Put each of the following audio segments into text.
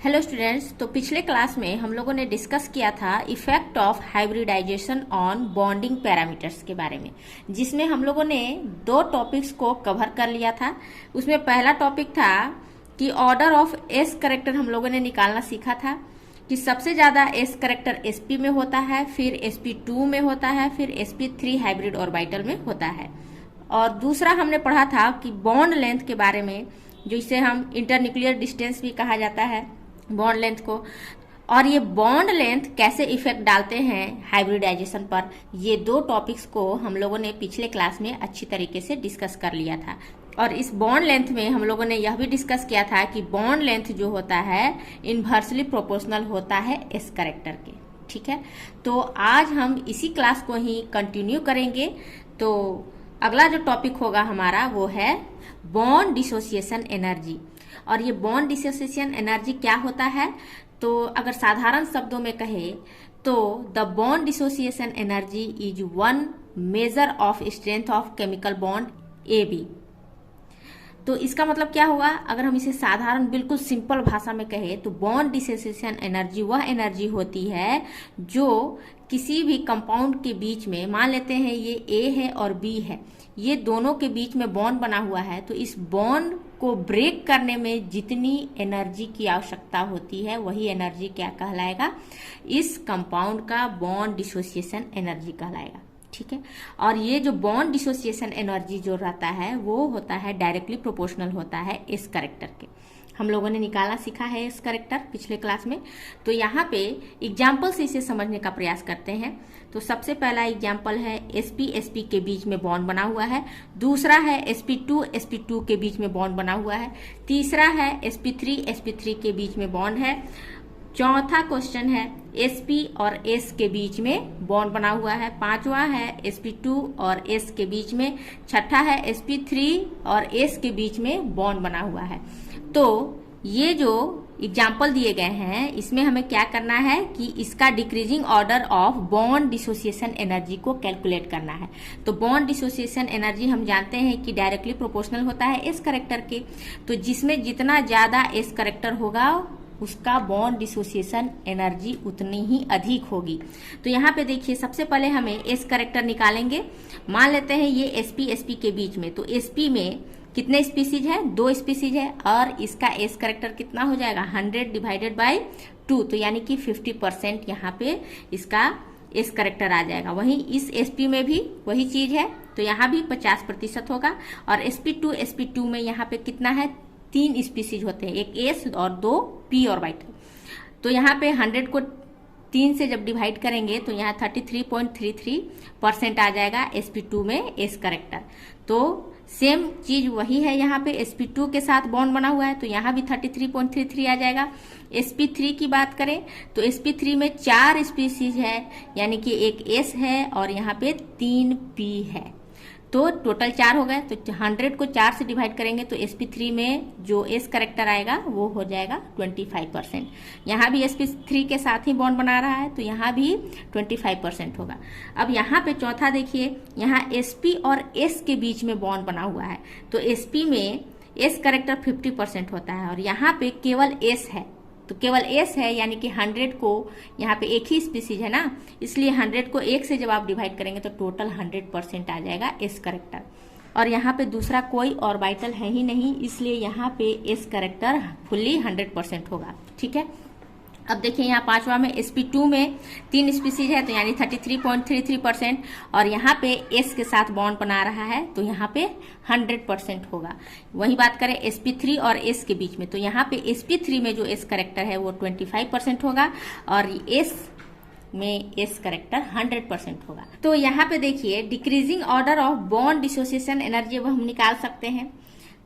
Hello students. तो पिछले class में हम लोगों ने डिस्कस किया था effect of hybridization on bonding parameters के बारे में, जिसमें हम लोगों ने दो टॉपिक्स को कवर कर लिया था। उसमें पहला टॉपिक था कि ऑर्डर ऑफ एस करेक्टर हम लोगों ने निकालना सीखा था कि सबसे ज्यादा एस करेक्टर sp में होता है, फिर sp2 में होता है, फिर sp3 हाइब्रिड ऑर्बिटल में होता है। और दूसरा हमने पढ़ा था कि बॉन्ड लेंथ के बारे में, जो इसे हम इंटरन्यूक्लियर डिस्टेंस भी कहा जाता है बॉन्ड लेंथ को, और ये बॉन्ड लेंथ कैसे इफेक्ट डालते हैं हाइब्रिडाइजेशन पर। ये दो टॉपिक्स को हम लोगों ने पिछले क्लास में अच्छी तरीके से डिस्कस कर लिया था। और इस बॉन्ड लेंथ में हम लोगों ने यह भी डिस्कस किया था कि बॉन्ड लेंथ जो होता है इनवर्सली प्रोपोर्शनल होता है एस करेक्टर के। ठीक है, तो आज हम इसी क्लास को ही कंटिन्यू करेंगे। तो अगला जो टॉपिक होगा हमारा वो है बॉन्ड डिसोसिएशन एनर्जी। और ये बॉन्ड डिसोसिएशन एनर्जी क्या होता है, तो अगर साधारण शब्दों में कहे तो the bond dissociation energy is one measure of strength of chemical bond AB। तो इसका मतलब क्या होगा, अगर हम इसे साधारण बिल्कुल सिंपल भाषा में कहे तो बॉन्ड डिसोसिएशन एनर्जी वह एनर्जी होती है जो किसी भी कंपाउंड के बीच में, मान लेते हैं ये A है और B है, ये दोनों के बीच में बॉन्ड बना हुआ है, तो इस बॉन्ड को ब्रेक करने में जितनी एनर्जी की आवश्यकता होती है वही एनर्जी क्या कहलाएगा, इस कंपाउंड का बॉन्ड डिसोसिएशन एनर्जी कहलाएगा। ठीक है, और ये जो बॉन्ड डिसोसिएशन एनर्जी जो रहता है वो होता है डायरेक्टली प्रोपोर्शनल होता है इस करेक्टर के। हम लोगों ने निकालना सीखा है इस करेक्टर पिछले क्लास में। तो यहाँ पे एग्जाम्पल से इसे समझने का प्रयास करते हैं। तो सबसे पहला एग्जाम्पल है sp के बीच में बॉन्ड बना हुआ है, दूसरा है sp2 के बीच में बॉन्ड बना हुआ है, तीसरा है sp3 के बीच में बॉन्ड है, चौथा क्वेश्चन है sp और s के बीच में बॉन्ड बना हुआ है, पांचवा है sp2 और s के बीच में, छठा है sp3 और s के बीच में बॉन्ड बना हुआ है। तो ये जो एग्जाम्पल दिए गए हैं इसमें हमें क्या करना है कि इसका decreasing order of bond dissociation energy को कैलकुलेट करना है। तो बॉन्ड डिसोसिएशन एनर्जी हम जानते हैं कि डायरेक्टली प्रोपोर्शनल होता है एस करेक्टर के, तो जिसमें जितना ज्यादा एस करेक्टर होगा उसका बॉन्ड डिसोसिएशन एनर्जी उतनी ही अधिक होगी। तो यहाँ पे देखिए सबसे पहले हमें एस करेक्टर निकालेंगे। मान लेते हैं ये sp के बीच में, तो sp में कितने स्पीसीज है, 2 स्पीसीज है, और इसका एस करेक्टर कितना हो जाएगा 100 डिवाइडेड बाय 2, तो यानी कि 50% यहाँ पे इसका एस करेक्टर आ जाएगा। वहीं इस sp में भी वही चीज है, तो यहाँ भी 50% होगा। और sp2 में यहाँ पे कितना है, 3 स्पीसीज होते हैं, एक S और 2 p ऑर्बिटल। तो यहाँ पे 100 को 3 से जब डिवाइड करेंगे तो यहाँ 33.33% आ जाएगा sp2 में एस करेक्टर। तो सेम चीज वही है, यहाँ पे sp2 के साथ बॉन्ड बना हुआ है, तो यहाँ भी 33.33 आ जाएगा। sp3 की बात करें तो sp3 में 4 स्पीसीज है, यानी कि एक S है और यहाँ पे 3 p है, तो टोटल 4 हो गए। तो 100 को 4 से डिवाइड करेंगे तो sp3 में जो एस करेक्टर आएगा वो हो जाएगा 25%। यहाँ भी sp3 के साथ ही बॉन्ड बना रहा है, तो यहाँ भी 25% होगा। अब यहाँ पे चौथा देखिए, यहाँ sp और s के बीच में बॉन्ड बना हुआ है, तो sp में एस करेक्टर 50% होता है और यहाँ पे केवल s है, तो केवल S है, यानी कि 100 को यहाँ पे एक ही स्पीसीज है ना, इसलिए 100 को 1 से जब आप डिवाइड करेंगे तो टोटल 100% आ जाएगा S करेक्टर। और यहाँ पे दूसरा कोई ऑर्बिटल है ही नहीं, इसलिए यहाँ पे S करेक्टर फुल्ली 100% होगा। ठीक है, अब देखिए यहाँ पांचवा में sp2 में 3 स्पीसीज है, तो यानी 33.33%, और यहाँ पे S के साथ बॉन्ड बना रहा है, तो यहाँ पे 100% होगा। वही बात करें sp3 और S के बीच में, तो यहाँ पे sp3 में जो S करेक्टर है वो 25% होगा और S में एस करेक्टर 100% होगा। तो यहाँ पे देखिए decreasing order of bond dissociation energy वो हम निकाल सकते हैं।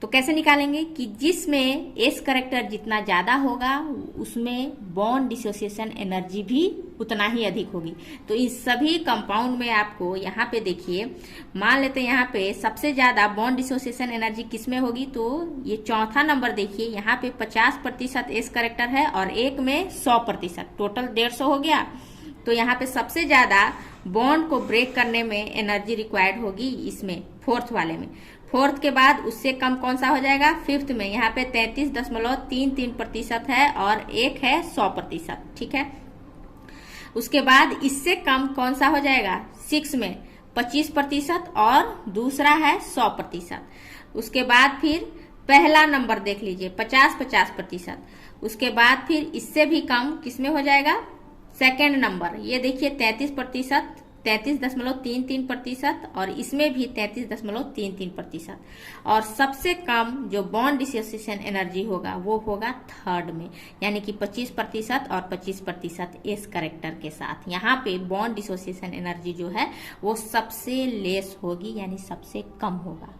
तो कैसे निकालेंगे कि जिसमें एस करेक्टर जितना ज्यादा होगा उसमें बॉन्ड डिसोसिएशन एनर्जी भी उतना ही अधिक होगी। तो इस सभी कंपाउंड में आपको यहाँ पे देखिए, मान लेते हैं यहाँ पे सबसे ज्यादा बॉन्ड डिसोसिएशन एनर्जी किसमें होगी, तो ये चौथा नंबर देखिए, यहाँ पे 50% एस करेक्टर है और एक में 100%, टोटल 150 हो गया। तो यहाँ पे सबसे ज्यादा बॉन्ड को ब्रेक करने में एनर्जी रिक्वायर्ड होगी इसमें, फोर्थ वाले में। फोर्थ के बाद उससे कम कौन सा हो जाएगा? फिफ्थ में यहाँ पे 33.33% है और एक है 100%, ठीक है। उसके बाद इससे कम कौन सा हो जाएगा? सिक्स में 25% और दूसरा है 100%। उसके बाद फिर पहला नंबर देख लीजिए 50%। उसके बाद फिर इससे भी कम किसमें हो जाएगा? सेकेंड नंबर, ये देखिए 33%, 33.33% और इसमें भी 33.33%। और सबसे कम जो बॉन्ड डिसोसिएशन एनर्जी होगा वो होगा थर्ड में, यानी कि 25% और 25% एस करेक्टर के साथ। यहाँ पे बॉन्ड डिसोसिएशन एनर्जी जो है वो सबसे लेस होगी, यानी सबसे कम होगा,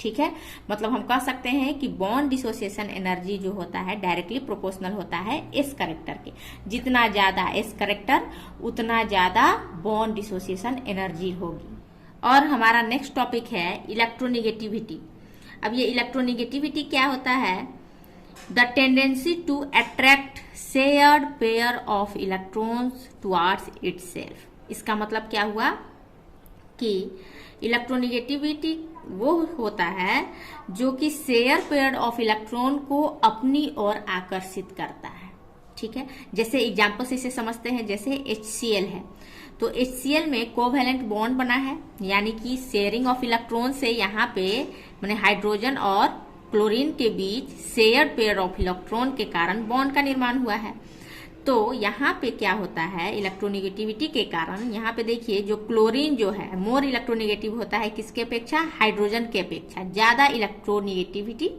ठीक है। मतलब हम कह सकते हैं कि बॉन्ड डिसोसिएशन एनर्जी जो होता है डायरेक्टली प्रोपोर्शनल होता है एस करेक्टर के। जितना ज्यादा एस करेक्टर उतना ज्यादा बॉन्ड डिसोसिएशन एनर्जी होगी। और हमारा नेक्स्ट टॉपिक है इलेक्ट्रोनिगेटिविटी। अब ये इलेक्ट्रोनिगेटिविटी क्या होता है? The tendency to attract shared pair of electrons towards itself. इसका मतलब क्या हुआ कि इलेक्ट्रोनिगेटिविटी वो होता है जो कि शेयर पेयर ऑफ इलेक्ट्रॉन को अपनी ओर आकर्षित करता है, ठीक है। जैसे एग्जाम्पल से इसे समझते हैं, जैसे HCl है तो HCl में कोवैलेंट बॉन्ड बना है, यानी कि शेयरिंग ऑफ इलेक्ट्रॉन से यहाँ पे माने हाइड्रोजन और क्लोरीन के बीच शेयर पेयर ऑफ इलेक्ट्रॉन के कारण बॉन्ड का निर्माण हुआ है। तो यहाँ पे क्या होता है? इलेक्ट्रोनिगेटिविटी के कारण यहाँ पे देखिए जो क्लोरीन जो है मोर इलेक्ट्रोनिगेटिव होता है किसके अपेक्षा? हाइड्रोजन के अपेक्षा ज्यादा इलेक्ट्रोनिगेटिविटी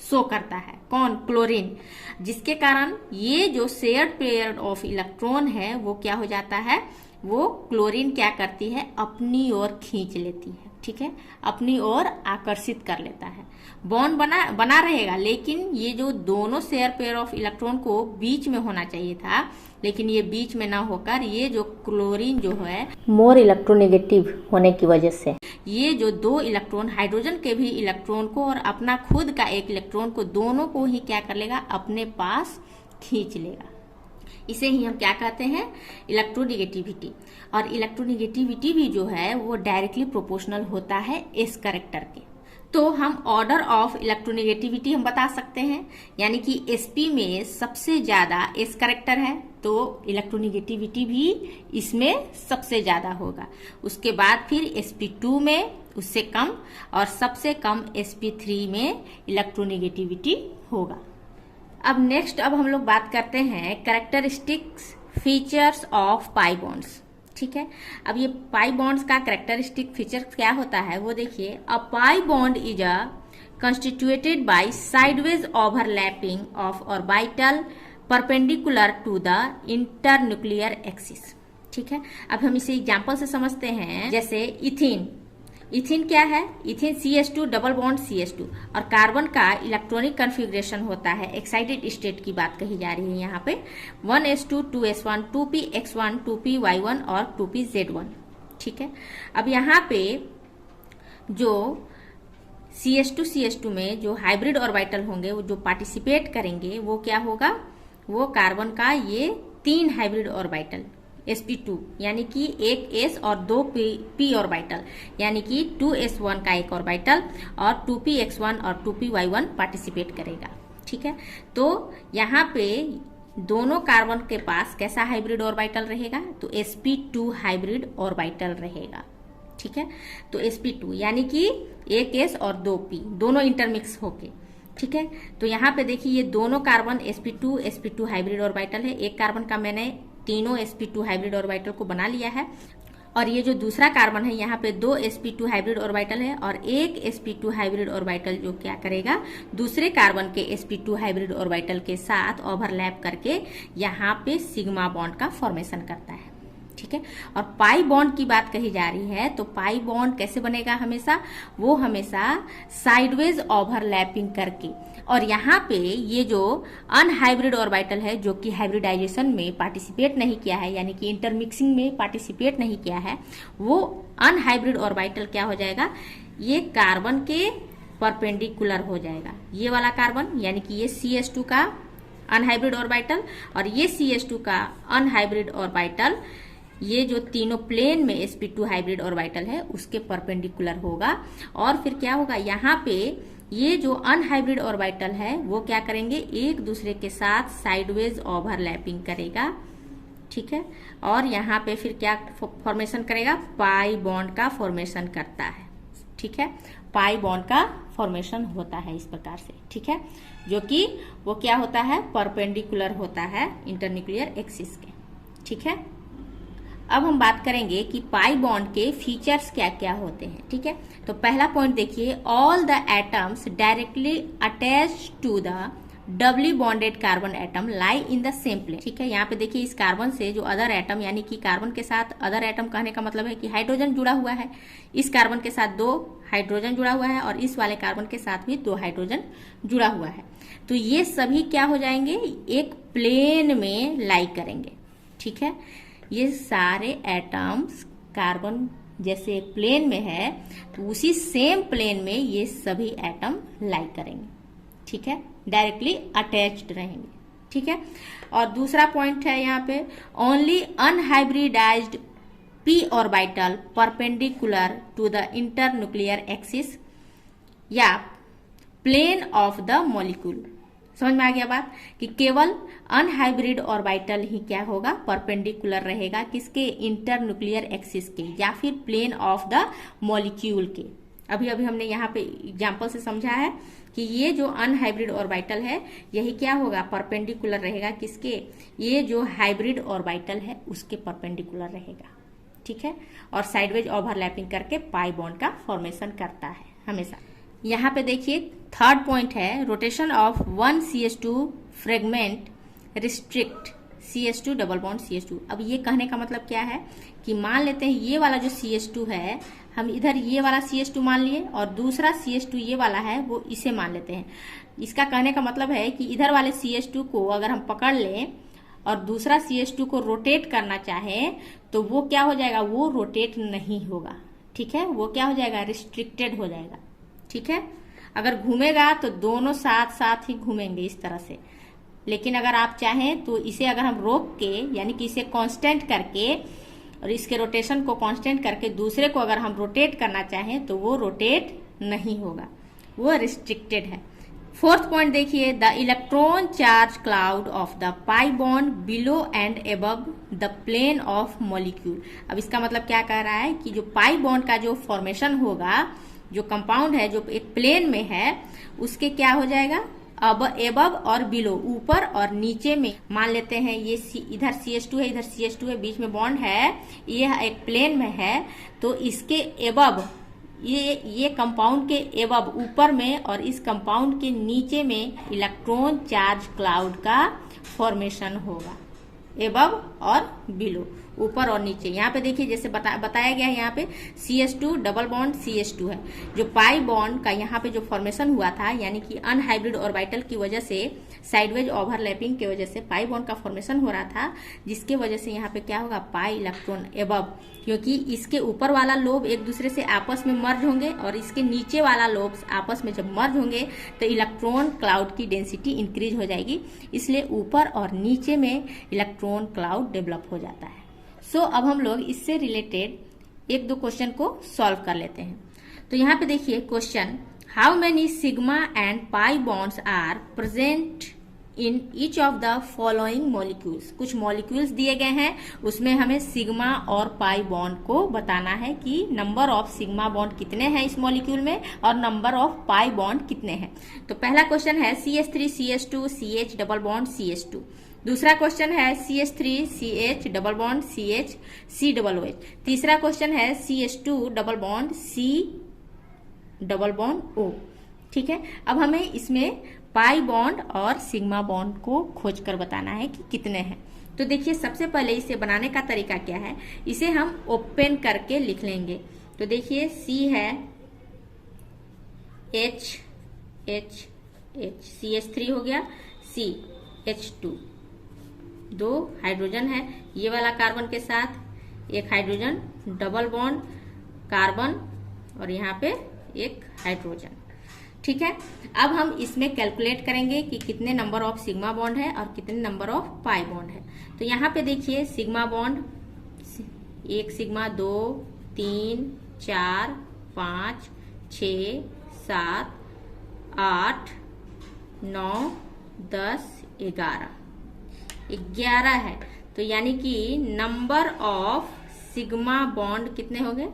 शो करता है। कौन? क्लोरीन। जिसके कारण ये जो शेयर्ड पेयर ऑफ इलेक्ट्रॉन है वो क्या हो जाता है? वो क्लोरीन क्या करती है? अपनी ओर खींच लेती है, ठीक है, अपनी ओर आकर्षित कर लेता है। बॉन्ड बना रहेगा, लेकिन ये जो दोनों शेयर पेयर ऑफ इलेक्ट्रॉन को बीच में होना चाहिए था, लेकिन ये बीच में ना होकर ये जो क्लोरीन जो है मोर इलेक्ट्रोनेगेटिव होने की वजह से ये जो दो इलेक्ट्रॉन हाइड्रोजन के भी इलेक्ट्रॉन को और अपना खुद का एक इलेक्ट्रॉन को दोनों को ही क्या कर लेगा? अपने पास खींच लेगा। इसे ही हम क्या कहते हैं? इलेक्ट्रोनिगेटिविटी। और इलेक्ट्रोनिगेटिविटी भी जो है वो डायरेक्टली प्रोपोर्शनल होता है एस करेक्टर के। तो हम ऑर्डर ऑफ इलेक्ट्रोनिगेटिविटी हम बता सकते हैं, यानी कि sp में सबसे ज्यादा एस करेक्टर है तो इलेक्ट्रोनिगेटिविटी भी इसमें सबसे ज्यादा होगा। उसके बाद फिर sp2 में उससे कम और सबसे कम sp3 में इलेक्ट्रोनिगेटिविटी होगा। अब नेक्स्ट हम लोग बात करते हैं characteristics features of pi bonds, ठीक है। अब ये पाई बॉन्ड्स का कैरेक्टरिस्टिक फीचर क्या होता है वो देखिए। A pi bond is a constituted by sideways overlapping of orbital perpendicular to the internuclear axis, ठीक है। अब हम इसे एग्जांपल से समझते हैं, जैसे इथीन। इथीन क्या है? Ethene CH2 double bond CH2 और कार्बन का इलेक्ट्रॉनिक कॉन्फ़िगरेशन होता है, एक्साइटेड स्टेट की बात कही जा रही है यहाँ पे 1s2 2s1 2px1 2py1 और 2pz1, ठीक है। अब यहाँ पे जो CH2 में जो हाइब्रिड ऑर्बिटल होंगे वो जो पार्टिसिपेट करेंगे वो क्या होगा? वो कार्बन का ये 3 हाइब्रिड ऑर्बिटल sp2 यानी कि एक s और 2 p ऑर्बिटल यानी कि 2s1 का एक ऑर्बिटल और 2px1 और 2py1 पार्टिसिपेट करेगा, ठीक है। तो यहाँ पे दोनों कार्बन के पास कैसा हाइब्रिड ऑर्बिटल रहेगा? तो sp2 हाइब्रिड ऑर्बिटल रहेगा, ठीक है। तो sp2 यानी कि एक s और 2 p दोनों इंटरमिक्स होके, ठीक है। तो यहाँ पे देखिए ये दोनों कार्बन sp2 हाइब्रिड ऑर्बिटल है। एक कार्बन का मैंने तीनों sp2 हाइब्रिड ऑर्बिटल को बना लिया है और ये जो दूसरा कार्बन है यहाँ पे 2 sp2 हाइब्रिड ऑर्बिटल है और एक sp2 हाइब्रिड ऑर्बिटल जो क्या करेगा? दूसरे कार्बन के sp2 हाइब्रिड ऑर्बिटल के साथ ओवरलैप करके यहाँ पे सिग्मा बॉन्ड का फॉर्मेशन करता है, ठीक है। और पाई बॉन्ड की बात कही जा रही है तो पाई बॉन्ड कैसे बनेगा? हमेशा वो हमेशा साइडवेज ओवरलैपिंग करके। और यहाँ पे ये जो अनहाइब्रिड ऑर्बिटल है जो कि हाइब्रिडाइजेशन में पार्टिसिपेट नहीं किया है यानी कि इंटरमिक्सिंग में पार्टिसिपेट नहीं किया है, वो अनहाइब्रिड ऑर्बिटल क्या हो जाएगा? ये कार्बन के परपेंडिकुलर हो जाएगा। ये वाला कार्बन यानी कि ये CH2 का अनहाइब्रिड ऑर्बिटल और ये CH2 का अनहाइब्रिड ऑर्बिटल ये जो तीनों प्लेन में sp2 हाइब्रिड ऑर्बिटल है उसके परपेंडिकुलर होगा। और फिर क्या होगा, यहाँ पे ये जो अनहाइब्रिड ऑर्बिटल है वो क्या करेंगे, एक दूसरे के साथ साइडवेज ओवरलैपिंग करेगा, ठीक है। और यहाँ पे फिर क्या फॉर्मेशन करेगा, पाई बॉन्ड का फॉर्मेशन करता है, ठीक है। पाई बॉन्ड का फॉर्मेशन होता है इस प्रकार से, ठीक है, जो कि वो क्या होता है, परपेंडिकुलर होता है इंटरन्यूक्लियर एक्सिस के, ठीक है। अब हम बात करेंगे कि पाई बॉन्ड के फीचर्स क्या क्या होते हैं, ठीक है। तो पहला पॉइंट देखिए, all the atoms directly attach to the doubly bonded carbon atom lie in the same plane, ठीक है। यहाँ पे देखिए इस कार्बन से जो अदर एटम, यानी कि कार्बन के साथ अदर एटम कहने का मतलब है कि हाइड्रोजन जुड़ा हुआ है, इस कार्बन के साथ 2 हाइड्रोजन जुड़ा हुआ है और इस वाले कार्बन के साथ भी 2 हाइड्रोजन जुड़ा हुआ है। तो ये सभी क्या हो जाएंगे, एक प्लेन में लाई करेंगे, ठीक है। ये सारे एटम्स कार्बन जैसे एक प्लेन में है तो उसी सेम प्लेन में ये सभी एटम लाई करेंगे, ठीक है, डायरेक्टली अटैच्ड रहेंगे, ठीक है। और दूसरा पॉइंट है यहाँ पे, only unhybridized p orbital perpendicular to the internuclear axis या प्लेन ऑफ द मॉलिक्यूल। समझ में आ गया बात, कि केवल अनहाइब्रिड ऑर्बिटल ही क्या होगा, परपेंडिकुलर रहेगा किसके, इंटरन्यूक्लियर एक्सिस के या फिर प्लेन ऑफ द मॉलिक्यूल के। अभी अभी हमने यहाँ पे एग्जांपल से समझा है कि ये जो अनहाइब्रिड ऑर्बिटल है यही क्या होगा, परपेंडिकुलर रहेगा किसके, ये जो हाइब्रिड ऑर्बिटल है उसके परपेंडिकुलर रहेगा, ठीक है। और साइडवेज ओवरलैपिंग करके पाई बॉन्ड का फॉर्मेशन करता है हमेशा। यहाँ पे देखिए थर्ड पॉइंट है, rotation of 1 CH2 fragment restrict CH2 double bond CH2। अब ये कहने का मतलब क्या है कि मान लेते हैं ये वाला जो CH2 है, हम इधर ये वाला CH2 मान लिए और दूसरा CH2 ये वाला है वो इसे मान लेते हैं। इसका कहने का मतलब है कि इधर वाले CH2 को अगर हम पकड़ लें और दूसरा CH2 को रोटेट करना चाहें तो वो क्या हो जाएगा, वो रोटेट नहीं होगा, ठीक है, वो क्या हो जाएगा, रिस्ट्रिक्टेड हो जाएगा, ठीक है। अगर घूमेगा तो दोनों साथ साथ ही घूमेंगे इस तरह से, लेकिन अगर आप चाहें तो इसे अगर हम रोक के, यानी कि इसे कांस्टेंट करके और इसके रोटेशन को कांस्टेंट करके दूसरे को अगर हम रोटेट करना चाहें तो वो रोटेट नहीं होगा, वो रिस्ट्रिक्टेड है। फोर्थ पॉइंट देखिए, the electron charge cloud of the pi bond below and above the plane of molecule. अब इसका मतलब क्या कह रहा है कि जो पाई बॉन्ड का जो फॉर्मेशन होगा, जो कंपाउंड है जो एक प्लेन में है, उसके क्या हो जाएगा, अब एबव और बिलो, ऊपर और नीचे में। मान लेते हैं ये इधर CH2 है, इधर CH2 है, बीच में बॉन्ड है, ये एक प्लेन में है, तो इसके एबव, ये कंपाउंड के एबव ऊपर में और इस कंपाउंड के नीचे में इलेक्ट्रॉन चार्ज क्लाउड का फॉर्मेशन होगा, एबव और बिलो, ऊपर और नीचे। यहाँ पे देखिए जैसे बताया गया है, यहाँ पे CH2 डबल बॉन्ड CH2 है, जो पाई बॉन्ड का यहाँ पे जो फॉर्मेशन हुआ था, यानी कि अनहाइब्रिड ऑर्बिटल की वजह से, साइडवेज ओवरलैपिंग की वजह से पाई बॉन्ड का फॉर्मेशन हो रहा था, जिसके वजह से यहाँ पे क्या होगा, पाई इलेक्ट्रॉन एबव, क्योंकि इसके ऊपर वाला लोब एक दूसरे से आपस में मर्ज होंगे और इसके नीचे वाला लोब आपस में जब मर्ज होंगे तो इलेक्ट्रॉन क्लाउड की डेंसिटी इंक्रीज हो जाएगी, इसलिए ऊपर और नीचे में इलेक्ट्रॉन क्लाउड डेवलप हो जाता है। सो अब हम लोग इससे रिलेटेड 1-2 क्वेश्चन को सॉल्व कर लेते हैं। तो यहाँ पे देखिए question, how many sigma and pi bonds are present in each of the following molecules. कुछ मॉलिक्यूल्स दिए गए हैं, उसमें हमें सिग्मा और पाई बॉन्ड को बताना है कि नंबर ऑफ सिग्मा बॉन्ड कितने हैं इस मॉलिक्यूल में और नंबर ऑफ पाई बॉन्ड कितने हैं। तो पहला क्वेश्चन है CH3 CH2 CH double bond CH2। दूसरा क्वेश्चन है CH3 CH double bond CH C double OH। तीसरा क्वेश्चन है CH2 double bond C double bond O, ठीक है। अब हमें इसमें पाई बॉन्ड और सिग्मा बॉन्ड को खोज कर बताना है कि कितने हैं। तो देखिए सबसे पहले इसे बनाने का तरीका क्या है, इसे हम ओपन करके लिख लेंगे। तो देखिए C है H H H, CH3 हो गया, C H2, 2 हाइड्रोजन है ये वाला कार्बन के साथ, 1 हाइड्रोजन डबल बॉन्ड कार्बन और यहाँ पे 1 हाइड्रोजन, ठीक है। अब हम इसमें कैलकुलेट करेंगे कि कितने नंबर ऑफ सिग्मा बॉन्ड है और कितने नंबर ऑफ पाई बॉन्ड है। तो यहाँ पे देखिए सिग्मा बॉन्ड 1 सिग्मा 2 3 4 5 6 7 8 9 10 11 है। तो यानी कि नंबर ऑफ सिग्मा बॉन्ड कितने हो गए?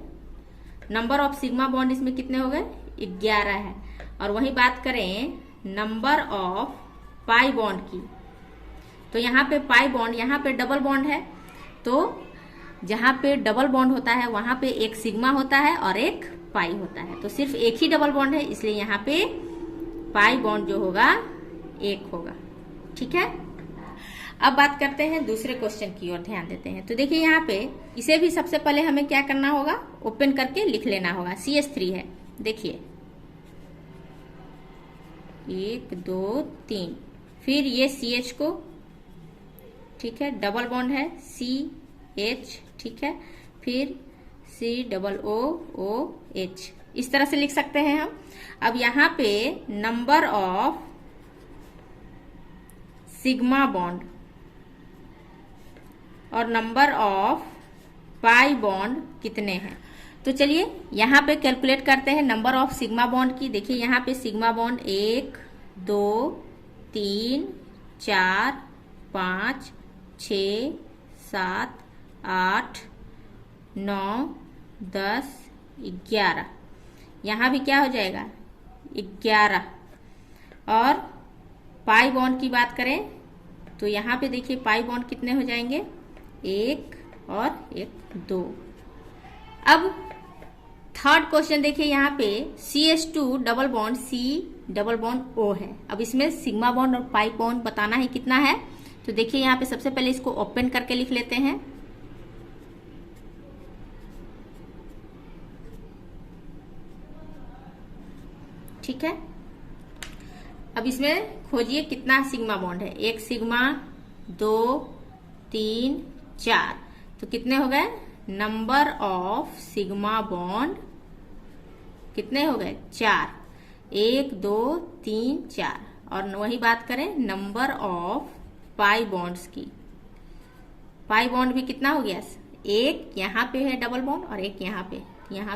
नंबर ऑफ सिग्मा बॉन्ड इसमें कितने हो गए? 11 है। और वही बात करें नंबर ऑफ पाई बॉन्ड की, तो यहाँ पे पाई बॉन्ड, यहाँ पे डबल बॉन्ड है, तो जहाँ पे डबल बॉन्ड होता है वहां पे एक सिग्मा होता है और एक पाई होता है। तो सिर्फ एक ही डबल बॉन्ड है, इसलिए यहाँ पे पाई बॉन्ड जो होगा 1 होगा। ठीक है, अब बात करते हैं दूसरे क्वेश्चन की ओर, ध्यान देते हैं। तो देखिए यहाँ पे इसे भी सबसे पहले हमें क्या करना होगा? ओपन करके लिख लेना होगा। CH3 है, देखिए 1 2 3, फिर ये CH को, ठीक है, डबल बॉन्ड है CH, ठीक है, फिर COOH, इस तरह से लिख सकते हैं हम। अब यहाँ पे नंबर ऑफ सिग्मा बॉन्ड और नंबर ऑफ पाई बॉन्ड कितने हैं? तो चलिए यहाँ पे कैलकुलेट करते हैं नंबर ऑफ सिग्मा बॉन्ड की। देखिए यहाँ पे सिग्मा बॉन्ड 1 2 3 4 5 6 7 8 9 10 11, यहाँ भी क्या हो जाएगा? 11। और पाई बॉन्ड की बात करें तो यहाँ पे देखिए पाई बॉन्ड कितने हो जाएंगे? 1 और 1 2। अब थर्ड क्वेश्चन देखिए, यहाँ पे CH2 double bond C double bond O है। अब इसमें सिग्मा बॉन्ड और पाई बॉन्ड बताना है कितना है। तो देखिए यहाँ पे सबसे पहले इसको ओपन करके लिख लेते हैं। ठीक है, अब इसमें खोजिए कितना सिग्मा बॉन्ड है। 1 सिग्मा 2 3 4, तो कितने हो गए? नंबर ऑफ सिग्मा बॉन्ड कितने हो गए? 4। 1 2 3 4। और वही बात करें नंबर ऑफ पाई बॉन्ड्स की, पाई बॉन्ड भी कितना हो गया? 1 यहाँ पे है डबल बॉन्ड और 1 यहाँ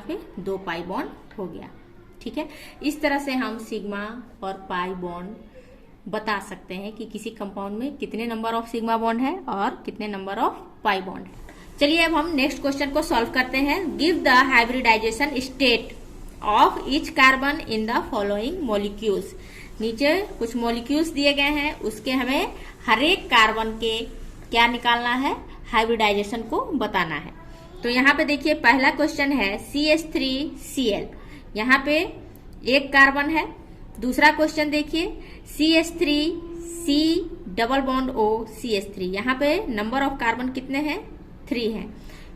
पे 2 पाई बॉन्ड हो गया। ठीक है, इस तरह से हम सिग्मा और पाई बॉन्ड बता सकते हैं कि किसी कंपाउंड में कितने नंबर ऑफ सिग्मा बॉन्ड है और कितने नंबर ऑफ पाई बॉन्ड है। चलिए अब हम नेक्स्ट क्वेश्चन को सॉल्व करते हैं। Give the hybridization state of each carbon in the following molecules. नीचे कुछ मॉलिक्यूल्स दिए गए हैं, उसके हमें हर एक कार्बन के क्या निकालना है? हाइब्रिडाइजेशन को बताना है। तो यहाँ पे देखिए पहला क्वेश्चन है CH3Cl, यहाँ पे एक कार्बन है। दूसरा क्वेश्चन देखिए CH3C double bond O CH3, यहाँ पे नंबर ऑफ कार्बन कितने हैं? 3 हैं।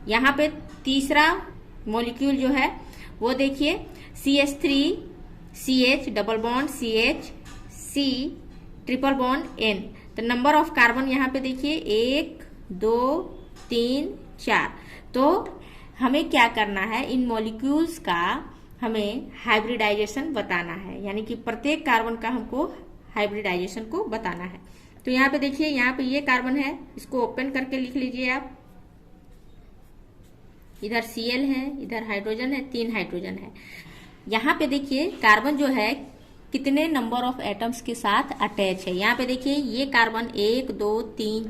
यहाँ पे तीसरा मॉलिक्यूल जो है वो देखिए CH3CH double bond CH C triple bond N, तो नंबर ऑफ कार्बन यहाँ पे देखिए 1 2 3 4। तो हमें क्या करना है? इन मॉलिक्यूल्स का हमें हाइब्रिडाइजेशन बताना है, यानी कि प्रत्येक कार्बन का हमको हाइब्रिडाइजेशन को बताना है। तो यहाँ पे देखिए, यहाँ पे ये कार्बन है, इसको ओपन करके लिख लीजिए आप। इधर Cl है, इधर हाइड्रोजन है, 3 हाइड्रोजन है। यहाँ पे देखिए कार्बन जो है कितने नंबर ऑफ एटम्स के साथ अटैच है। यहाँ पे देखिए ये कार्बन 1 2 3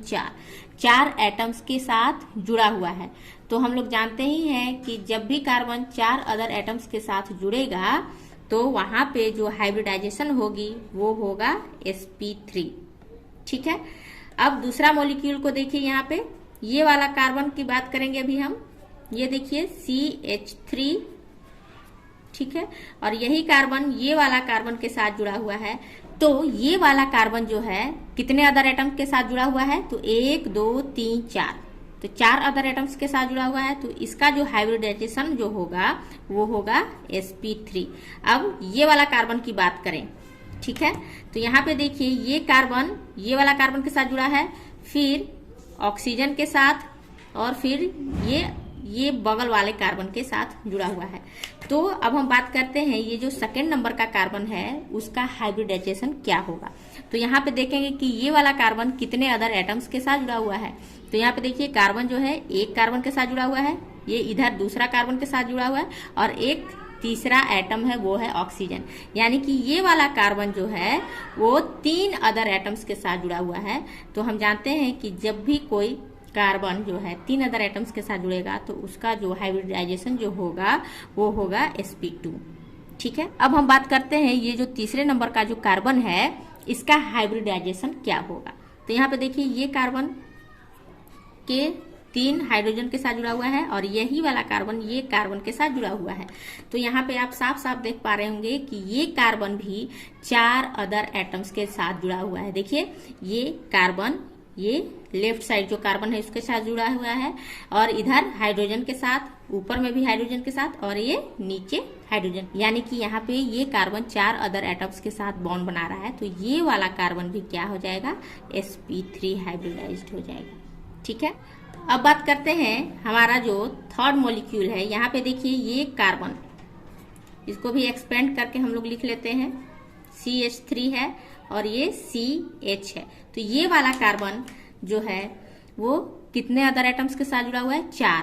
4 एटम्स के साथ जुड़ा हुआ है। तो हम लोग जानते ही हैं कि जब भी कार्बन 4 अदर एटम्स के साथ जुड़ेगा तो वहां पे जो हाइब्रिडाइजेशन होगी वो होगा sp3। ठीक है, अब दूसरा मॉलिक्यूल को देखिए, यहाँ पे ये वाला कार्बन की बात करेंगे अभी हम। ये देखिए CH3, ठीक है, और यही कार्बन ये वाला कार्बन के साथ जुड़ा हुआ है। तो ये वाला कार्बन जो है कितने अदर एटम के साथ जुड़ा हुआ है? तो 1 2 3 4, तो 4 अदर एटम्स के साथ जुड़ा हुआ है। तो इसका जो हाइब्रिडाइजेशन जो होगा वो होगा sp3। अब ये वाला कार्बन की बात करें, ठीक है, तो यहाँ पे देखिए ये कार्बन ये वाला कार्बन के साथ जुड़ा है, फिर ऑक्सीजन के साथ, और फिर ये बगल वाले कार्बन के साथ जुड़ा हुआ है। तो अब हम बात करते हैं ये जो सेकेंड नंबर का कार्बन है उसका हाइब्रिडाइजेशन क्या होगा। तो यहाँ पे देखेंगे कि ये वाला कार्बन कितने अदर एटम्स के साथ जुड़ा हुआ है। तो यहाँ पे देखिए कार्बन जो है एक कार्बन के साथ जुड़ा हुआ है, ये इधर दूसरा कार्बन के साथ जुड़ा हुआ है, और एक तीसरा एटम है वो है ऑक्सीजन। यानी कि ये वाला कार्बन जो है वो 3 अदर एटम्स के साथ जुड़ा हुआ है। तो हम जानते हैं कि जब भी कोई कार्बन जो है 3 अदर एटम्स के साथ जुड़ेगा तो उसका जो हाइब्रिडाइजेशन जो होगा वो होगा sp2। ठीक है, अब हम बात करते हैं ये जो तीसरे नंबर का जो कार्बन है इसका हाइब्रिडाइजेशन क्या होगा। तो यहाँ पे देखिए ये कार्बन के 3 हाइड्रोजन के साथ जुड़ा हुआ है और यही वाला कार्बन ये कार्बन के साथ जुड़ा हुआ है। तो यहाँ पे आप साफ साफ देख पा रहे होंगे कि ये कार्बन भी 4 अदर एटम्स के साथ जुड़ा हुआ है। देखिए ये कार्बन, ये लेफ्ट साइड जो कार्बन है उसके साथ जुड़ा हुआ है, और इधर हाइड्रोजन के साथ, ऊपर में भी हाइड्रोजन के साथ, और ये नीचे हाइड्रोजन। यानी कि यहाँ पे ये कार्बन 4 अदर एटम्स के साथ बॉन्ड बना रहा है। तो ये वाला कार्बन भी क्या हो जाएगा, sp3 हाइब्रिडाइज्ड हो जाएगा। ठीक है, अब बात करते हैं हमारा जो थर्ड मॉलिक्यूल है। यहाँ पे देखिए ये कार्बन, इसको भी एक्सपेंड करके हम लोग लिख लेते हैं, CH3 है और ये CH है। तो ये वाला कार्बन जो है वो कितने अदर एटम्स के साथ जुड़ा हुआ है, 4।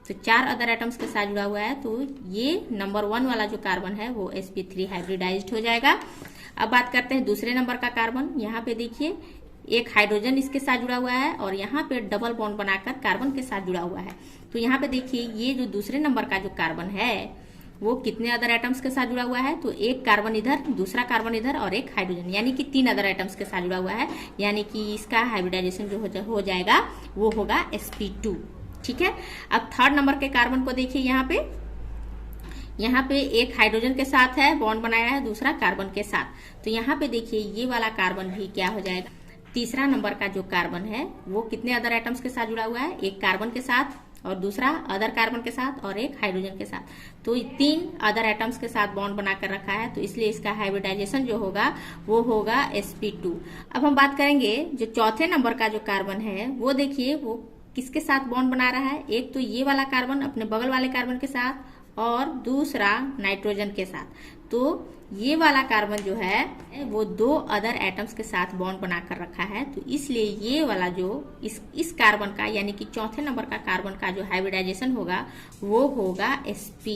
तो 4 अदर एटम्स के साथ जुड़ा हुआ है। तो ये नंबर 1 वाला जो कार्बन है वो sp3 हाइब्रिडाइज्ड हो जाएगा। अब बात करते हैं दूसरे नंबर का कार्बन। यहाँ पे देखिए एक हाइड्रोजन इसके साथ जुड़ा हुआ है और यहाँ पे डबल बॉन्ड बनाकर कार्बन के साथ जुड़ा हुआ है। तो यहाँ पे देखिए ये जो दूसरे नंबर का जो कार्बन है वो कितने अदर एटम्स के साथ जुड़ा हुआ है, तो एक कार्बन इधर, दूसरा कार्बन इधर और एक हाइड्रोजन, यानी कि 3 अदर एटम्स के साथ जुड़ा हुआ है। यानी कि इसका हाइब्रिडाइजेशन जो हो जाएगा वो होगा sp2। ठीक है, अब थर्ड नंबर के कार्बन को देखिए, यहाँ पे एक हाइड्रोजन के साथ है बॉन्ड बनाया है दूसरा कार्बन के साथ। तो यहाँ पे देखिए ये वाला कार्बन भी क्या हो जाएगा, तीसरा नंबर का जो कार्बन है वो कितने अदर एटम्स के साथ जुड़ा हुआ है, एक कार्बन के साथ और दूसरा अदर कार्बन के साथ और एक हाइड्रोजन के साथ। तो 3 अदर एटम्स के साथ बॉन्ड बनाकर रखा है। तो इसलिए इसका हाइब्रिडाइजेशन जो होगा वो होगा sp2। अब हम बात करेंगे जो चौथे नंबर का जो कार्बन है वो देखिए वो किसके साथ बॉन्ड बना रहा है। एक तो ये वाला कार्बन अपने बगल वाले कार्बन के साथ और दूसरा नाइट्रोजन के साथ। तो ये वाला कार्बन जो है वो 2 अदर एटम्स के साथ बॉन्ड बनाकर रखा है। तो इसलिए ये वाला जो इस कार्बन का यानी कि चौथे नंबर का कार्बन का जो हाइब्रिडाइजेशन होगा वो होगा sp।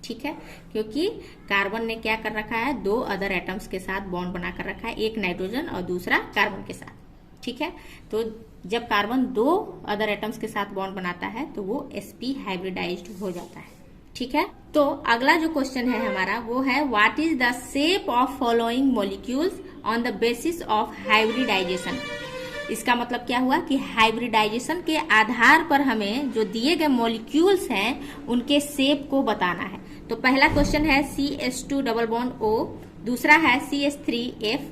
ठीक है, क्योंकि कार्बन ने क्या कर रखा है, 2 अदर एटम्स के साथ बॉन्ड बनाकर रखा है, एक नाइट्रोजन और दूसरा कार्बन के साथ। ठीक है, तो जब कार्बन 2 अदर एटम्स के साथ बॉन्ड बनाता है तो वो sp हाइब्रिडाइज्ड हो जाता है। ठीक है, तो अगला जो क्वेश्चन है हमारा वो है what is the shape of following molecules on the basis of hybridization. इसका मतलब क्या हुआ कि हाइब्रिडाइजेशन के आधार पर हमें जो दिए गए मॉलिक्यूल्स हैं उनके शेप को बताना है। तो पहला क्वेश्चन है CH2 डबल बॉन्ड O, दूसरा है CH3F,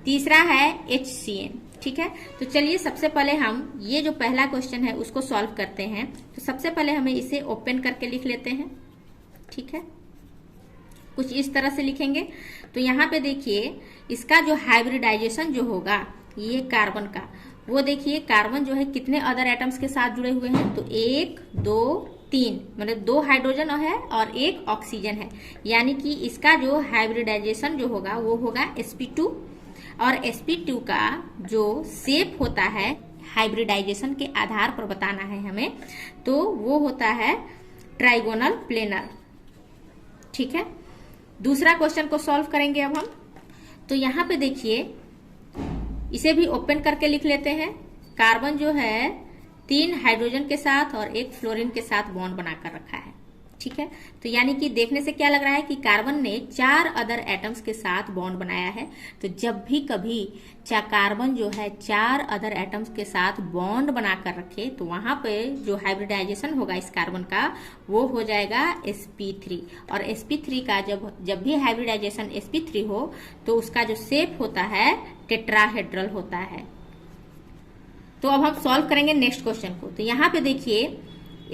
तीसरा है HCN। ठीक है, तो चलिए सबसे पहले हम ये जो पहला क्वेश्चन है उसको सॉल्व करते हैं। तो सबसे पहले हमें इसे ओपन करके लिख लेते हैं। ठीक है, कुछ इस तरह से लिखेंगे। तो यहाँ पे देखिए इसका जो हाइब्रिडाइजेशन जो होगा ये कार्बन का, वो देखिए कार्बन जो है कितने अदर एटम्स के साथ जुड़े हुए हैं, तो 1 2 3 मतलब 2 हाइड्रोजन है और एक ऑक्सीजन है। यानी कि इसका जो हाइब्रिडाइजेशन जो होगा वो होगा sp2, और sp2 का जो शेप होता है हाइब्रिडाइजेशन के आधार पर बताना है हमें, तो वो होता है ट्राइगोनल प्लेनर। ठीक है, दूसरा क्वेश्चन को सॉल्व करेंगे अब हम। तो यहाँ पे देखिए इसे भी ओपन करके लिख लेते हैं। कार्बन जो है 3 हाइड्रोजन के साथ और एक फ्लोरीन के साथ बॉन्ड बनाकर रखा है। ठीक है, तो यानी कि देखने से क्या लग रहा है कि कार्बन ने 4 अदर एटम्स के साथ बॉन्ड बनाया है। तो जब भी कभी कार्बन जो है 4 अदर एटम्स के साथ बॉन्ड बनाकर रखे तो वहां पे जो हाइब्रिडाइजेशन होगा इस कार्बन का वो हो जाएगा sp3। और sp3 का जब भी हाइब्रिडाइजेशन sp3 हो तो उसका जो शेप होता है टेट्राहेड्रल होता है। तो अब हम सॉल्व करेंगे नेक्स्ट क्वेश्चन को। तो यहाँ पे देखिए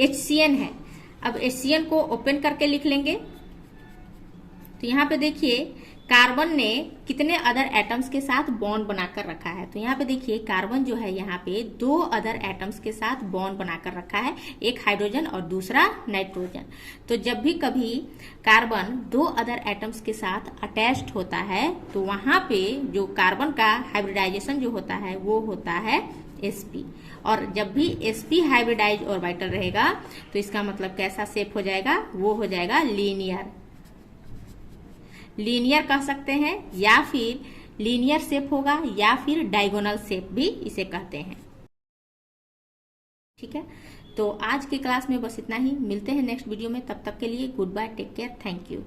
HCN है। अब HCN को ओपन करके लिख लेंगे। तो यहाँ पे देखिए कार्बन ने कितने अदर एटम्स के साथ बॉन्ड बनाकर रखा है। तो यहाँ पे देखिए कार्बन जो है यहाँ पे 2 अदर एटम्स के साथ बॉन्ड बनाकर रखा है, एक हाइड्रोजन और दूसरा नाइट्रोजन। तो जब भी कभी कार्बन 2 अदर एटम्स के साथ अटैच्ड होता है तो वहां पे जो कार्बन का हाइब्रिडाइजेशन जो होता है वो होता है sp। और जब भी sp हाइब्रिडाइज ऑर्बिटल रहेगा तो इसका मतलब कैसा शेप हो जाएगा, वो हो जाएगा लीनियर कह सकते हैं, या फिर लीनियर शेप होगा, या फिर डायगोनल शेप भी इसे कहते हैं। ठीक है, तो आज की क्लास में बस इतना ही। मिलते हैं नेक्स्ट वीडियो में, तब तक के लिए good bye, take care, thank you.